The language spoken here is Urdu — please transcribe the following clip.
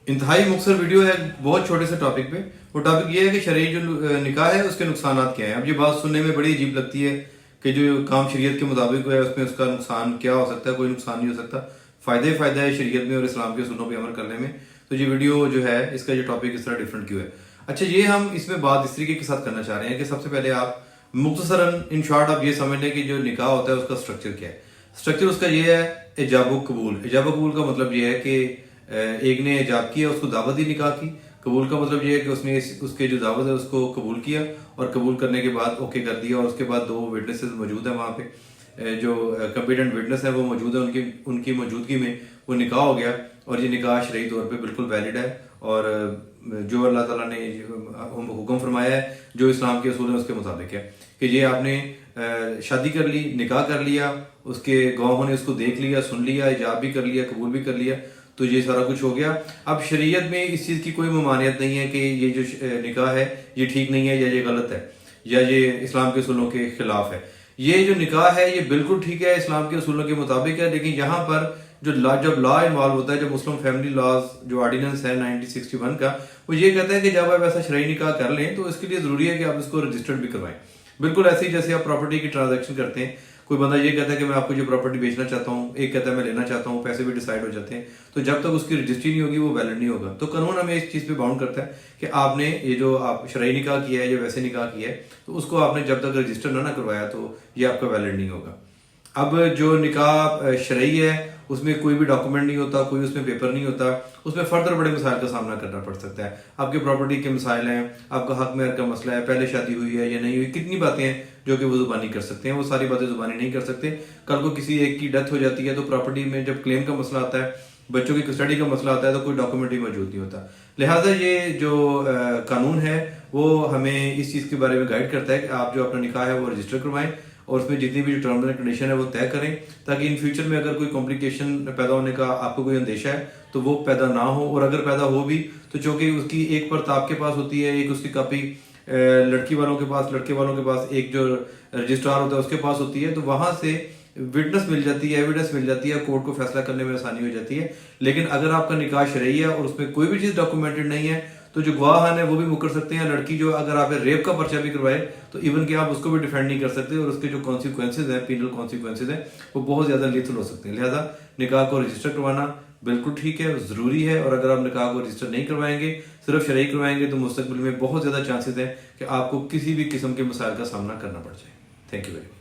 انتہائی مختصر ویڈیو ہے بہت چھوٹے سے ٹاپک پہ. وہ ٹاپک یہ ہے کہ شرعی جو نکاح ہے اس کے نقصانات کیا ہیں. اب یہ بات سننے میں بڑی عجیب لگتی ہے کہ جو کام شریعت کے مطابق ہے اس میں اس کا نقصان کیا ہو سکتا ہے. کوئی نقصان نہیں ہو سکتا. فائدہ ہے شریعت میں اور اسلام کے اصولوں پہ عمل کرنے میں. تو یہ ویڈیو جو ہے اس کا جو ٹاپک اس طرح ڈفرینٹ کیوں ہے. اچھا یہ ہم اس میں بات اس طریقے کے ساتھ کرنا چاہ رہے ہیں کہ سب سے پہلے آپ مختصراً ان شارٹ آپ یہ سمجھ لیں کہ جو نکاح ہوتا ہے اس کا سٹرکچر کیا ہے. سٹرکچر اس کا یہ ہے ایجاب و قبول. ایجاب و قبول کا مطلب یہ ہے کہ ایک نے ایجاب کیا اس کو دعوت دی نکاح کی. قبول کا مطلب یہ ہے کہ اس نے اس کے جو دعوت ہے اس کو قبول کیا اور قبول کرنے کے بعد اوکے کر دیا اور اس کے بعد 2 وٹنسز موجود ہیں وہاں پہ جو کمپیٹنٹ وٹنس ہیں وہ موجود ہیں. ان کی موجودگی میں وہ نکاح ہو گیا اور یہ نکاح شرعی طور پہ بالکل ویلڈ ہے اور جو اللہ تعالیٰ نے حکم فرمایا ہے جو اسلام کے اصول ہیں اس کے مطابق ہے کہ یہ آپ نے شادی کر لی, نکاح کر لیا, اس کے گواہوں نے اس کو دیکھ لیا, سن لیا, ایجاب بھی کر لیا, قبول بھی کر لیا, تو یہ سارا کچھ ہو گیا. اب شریعت میں اس چیز کی کوئی ممانعت نہیں ہے کہ یہ جو نکاح ہے یہ ٹھیک نہیں ہے یا یہ غلط ہے یا یہ اسلام کے اصولوں کے خلاف ہے. یہ جو نکاح ہے یہ بالکل ٹھیک ہے, اسلام کے اصولوں کے مطابق ہے. لیکن یہاں پر جب لا انوالو ہوتا ہے, جو مسلم فیملی لاز جو آرڈیننس ہے 1961 کا, وہ یہ کہتا ہے کہ جب آپ ایسا شرعی نکاح کر لیں تو اس کے لیے ضروری ہے کہ آپ اس کو رجسٹرڈ بھی کروائیں. بالکل ایسے ہی جیسے آپ پراپرٹی کی ٹرانزیکشن کرتے ہیں. کوئی بندہ یہ کہتا ہے کہ میں آپ کو جو پراپرٹی بیچنا چاہتا ہوں, ایک کہتا ہے میں لینا چاہتا ہوں, پیسے بھی ڈیسائیڈ ہو جاتے ہیں, تو جب تک اس کی رجسٹری نہیں ہوگی وہ ویلڈ نہیں ہوگا. تو قانون ہمیں اس چیز پہ باؤنڈ کرتا ہے کہ آپ نے یہ جو آپ شرعی نکاح کیا ہے یا ویسے نکاح کیا ہے تو اس کو آپ نے جب تک رجسٹر نہ کروایا تو یہ آپ کا ویلڈ نہیں ہوگا. اب جو نکاح شرعی ہے اس میں کوئی بھی ڈاکومنٹ نہیں ہوتا, کوئی اس میں پیپر نہیں ہوتا, اس میں فردر بڑے مسائل کا سامنا کرنا پڑ سکتا ہے. آپ کے پراپرٹی کے مسائل ہیں, آپ کا حق مہر کا مسئلہ ہے, پہلے شادی ہوئی ہے یا نہیں ہوئی, کتنی باتیں ہیں جو کہ وہ زبانی کر سکتے ہیں. وہ ساری باتیں زبانی نہیں کر سکتے. کل کو کسی ایک کی ڈیتھ ہو جاتی ہے تو پراپرٹی میں جب کلیم کا مسئلہ آتا ہے, بچوں کی کسٹڈی کا مسئلہ آتا ہے تو کوئی ڈاکومنٹ ہی موجود نہیں ہوتا. لہٰذا یہ جو قانون ہے وہ ہمیں اس چیز کے بارے میں گائیڈ کرتا ہے کہ آپ جو اپنا نکاح ہے وہ رجسٹر کروائیں اور اس میں جتنی بھی جو ٹرمز اینڈ کنڈیشن ہے وہ طے کریں تاکہ ان فیوچر میں اگر کوئی کمپلیکیشن پیدا ہونے کا آپ کو کوئی اندیشہ ہے تو وہ پیدا نہ ہو. اور اگر پیدا ہو بھی تو چونکہ اس کی ایک پرت آپ کے پاس ہوتی ہے, ایک اس کی کاپی لڑکی والوں کے پاس, لڑکے والوں کے پاس, ایک جو رجسٹرار ہوتا ہے اس کے پاس ہوتی ہے, تو وہاں سے وٹنس مل جاتی ہے, ایویڈنس مل جاتی ہے, کورٹ کو فیصلہ کرنے میں آسانی ہو جاتی ہے. لیکن اگر آپ کا نکاح شرعی ہے اور اس میں کوئی بھی چیز ڈاکومنٹڈ نہیں ہے تو جو گواہان ہیں وہ بھی مکر سکتے ہیں. لڑکی جو اگر آپ ریپ کا پرچہ بھی کروائے تو ایون کہ آپ اس کو بھی ڈیفینڈ نہیں کر سکتے اور اس کے جو کانسیکوینسز ہیں, پینل کانسیکوینسز ہیں, وہ بہت زیادہ لیتھل ہو سکتے ہیں. لہذا نکاح کو رجسٹر کروانا بالکل ٹھیک ہے, ضروری ہے. اور اگر آپ نکاح کو رجسٹر نہیں کروائیں گے, صرف شرعی کروائیں گے, تو مستقبل میں بہت زیادہ چانسز ہیں کہ آپ کو کسی بھی قسم کے مسائل کا سامنا کرنا پڑ جائے. Thank you very much.